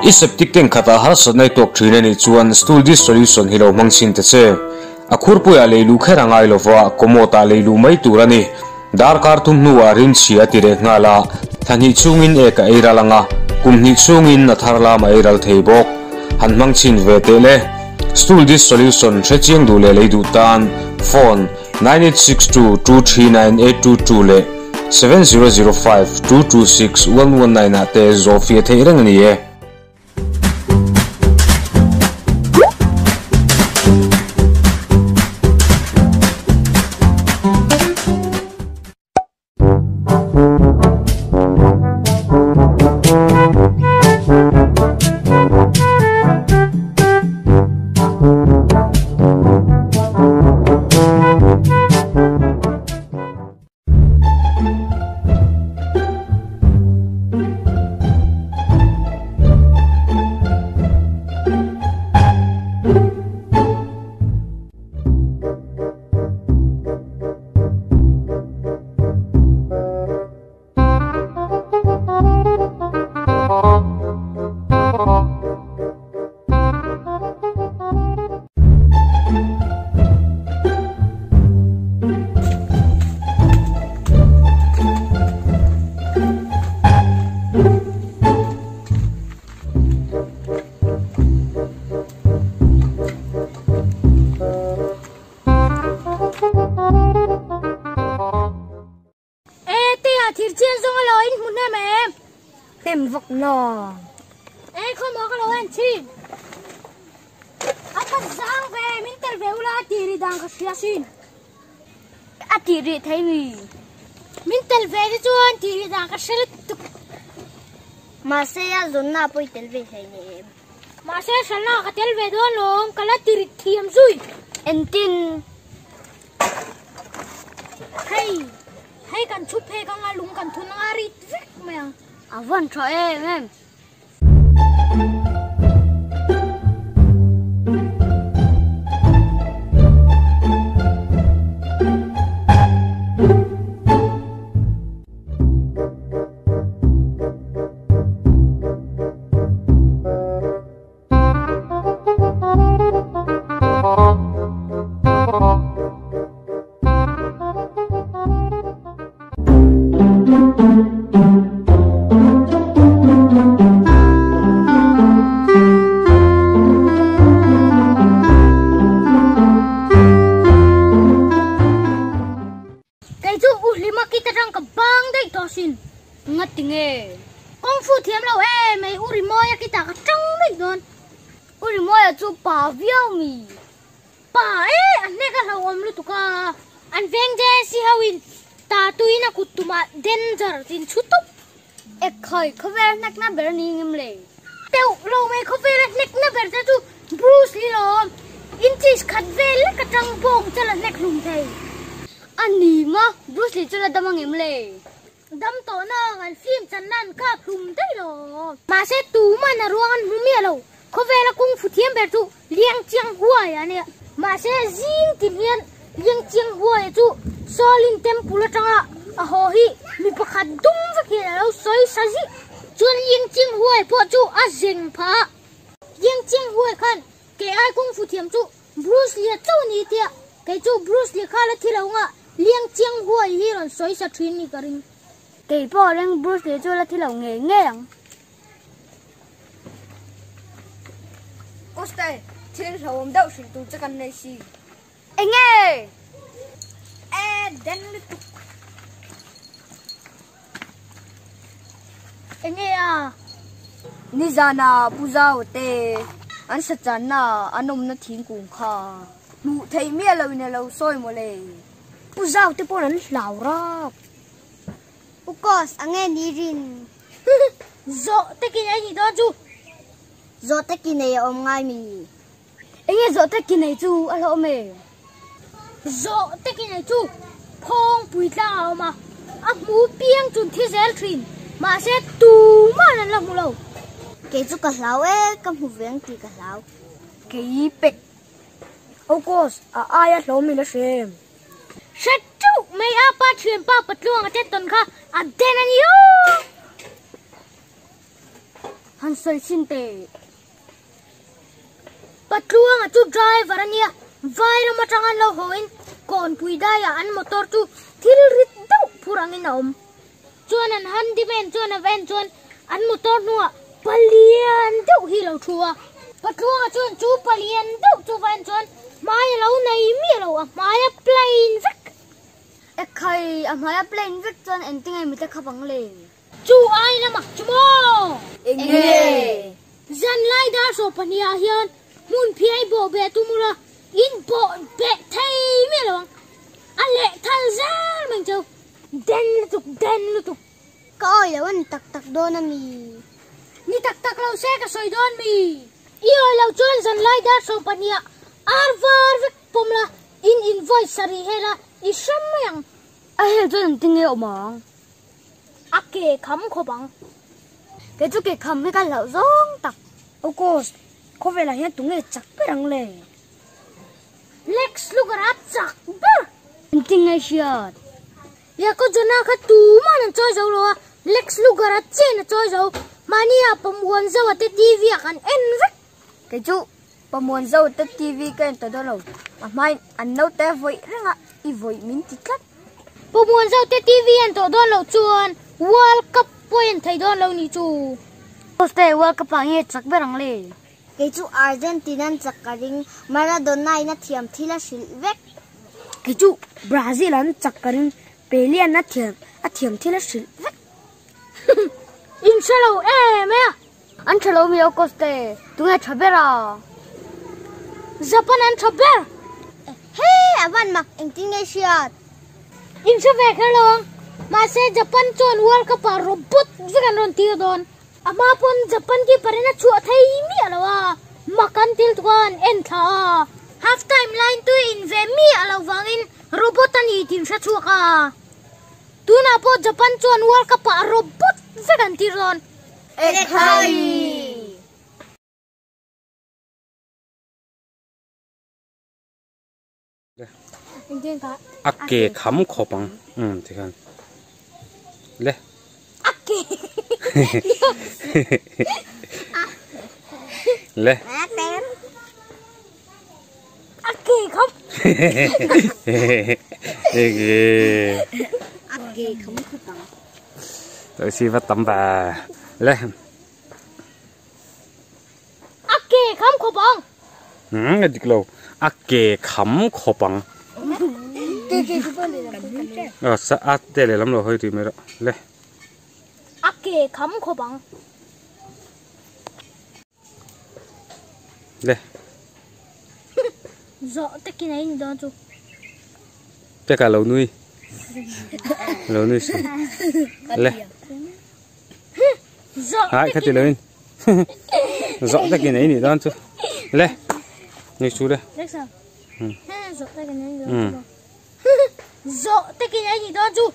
Iseptic ten khata har sanai tok thina ni chuan stool dis solution hilo mangsin te che akhurpu ya leilu kherangai lova komota leilu mai turani dar kar tum nuwa rin chia tire ngala thani chungin eka eiralanga kumni chungin natharla mai ral theibok han mangchin vetele stool dis solution chechiang du le leidu tan phone 9862239822 le 7005226119 ate zofia theirang ni e No. Không có cái lối anh chị. Apa giang về mình tel về ula tiri đang cái gì xin. Tiri thấy mi. Mình tel về thì chuan tiri đang cái gì lít. Mà sẽ zon na poi tel về thấy nhỉ. Mà sẽ sẵn na cái tel về đó luôn. Cái là tiri thiam rồi. En tin. Hay cần chút hay cần ngalung cần thun ngari vik mày. Vâng cho em. Ngắt tiếng nghe công phu thiếm lâu em mấy uri moi kita ka trăng mấy don uri moi chu pa viau mi pa anh này cái lâu om lu tuka anh veng je si hawin ta tuina kutuma danger tin chutup ek khoi khover nak na ber ni ngim le teu lâu mấy khover nak na ber ta chu Bruce Lee lo inchis khat vel ka trăng bong chala nek lum thei ani ma Bruce Lee chala damang ngim le đâm tổ nó ngàn phim chân nan cả phum đấy rồi mà sẽ tú mà là ruộng hum mía đâu có về là cung phụ thiêm bè chú liang chiang huai à nè mà sẽ riêng tìm hiền liang chiang huai chú so linh tem pula trăng à hồ hi mi bạc hạt đúng với kia là đâu soi sa gì chuan liang chiang huai po chú à dừng phá liang chiang huai khan cái ai cung phụ thiêm chú Bruce Lee chú ni tia cái chú Bruce Lee khai là thi lâu ngạ liang chiang huai hi rồi soi sa thuyền ni cái ring cái bỏ lên Bruce Lee cho là thi lâu nghe nghe rằng Oste, thiên hậu đâu sự tụ chắc ăn này gì anh nghe đến lúc anh nghe à Nizana buzao te anh sẽ chán na anh ông nó thiên cùng kha nụ thấy mía lâu này lâu soi mà lệ buzao te bỏ lên lão ra of course anh nghe đi rin Dọ thế kia anh gì đó chú Dọ thế kia này ông ngay mi anh nghe dọ thế kia này chú anh hộ mẹ dọ thế kia này chú phong bùi lao mà mũ biếng chun thế giới thuyền mà sẽ tù mà lần làm một lâu cái chú cả sáu ấy cầm hộp viếng thì cả sáu cái bịch of course ai ăn lẩu mình là xem sẽ chú mấy ba chuyện ba bật luôn ở trên tuần khác đen anh yêu han soi sin te patluang atu driver ania vai lo matangan lo hoin kon puida ya an motor tu thil rit dau purangin om chuan an handyman chuan a van chuan an motor nuwa palian dau hi lo thua patluang chuan chu palian dau chu van chuan mai lo nei mi lo a mai plane vek e khai a mai plane vek chuan enting ai mi te khabang le chu ai na mak chumo enge zan lai da so pania hian mun phiai bo be tumura in bo be thei mi lo ale thal zar mang chu den lu tu coi là anh tắc tắc đô na mi ni tak lo se ka soi don mi io lo chuan zan lai da so pania arvar vek pomla in invoice sari hela I samyang a he chuan ting e omang ake kham kho bang cái chú cái khăm với cái lẩu rong tặc ô cô có vẻ là hiện tụng nghe chắc cái răng lệ Lex lugarat chak ber ting ngay shiat ya ko jona kha tu ma nan choi zo lo Lex lugarat chen choi zo mani a pamuan zo ate TV kan en vek cái chú pamuan dâu tới TV cái tờ đó lẩu mà mai ăn nấu té vội răng ạ y vội mình thích lắm pamuan zo te TV an to don lo chuan World Cup point thai don lo ni chu poste World Cup ang ye chắc cái răng lệ cái chú Argentina chắc cái ring Maradona ina thiam thila silvek cái chú Brazil ăn chắc cái ring Pelé ăn thiam thì là silvek inshallah me ăn chalo mi ô poste tu nghe chả biết à Japan an thaber hey avan mak engting e shiat in se ve khalong ma se Japan chon World Cup a robot vegan ron ti don ama pon Japan ki parina chu thai mi alawa makan til tuan en tha half time line tu in ve mi alawangin robot ani tim sa chu ka tuna po Japan chon World Cup a robot vegan ti ron e khai ake kham khopang thì kan le ake le ake không ake không có tao tôi xin bắt tấm bà le ake không có bong cái gì lâu ake kham khopang sa at tele lắm rồi hơi thì mới đó le ake không có bong le rõ tất cái này đó chú tất cả lâu nuôi xuống le rõ hai cái gì lên rõ tất cái này nhỉ đó chú le như chú đây đấy sao rõ tất cái này đó rõ tất cái này đó chú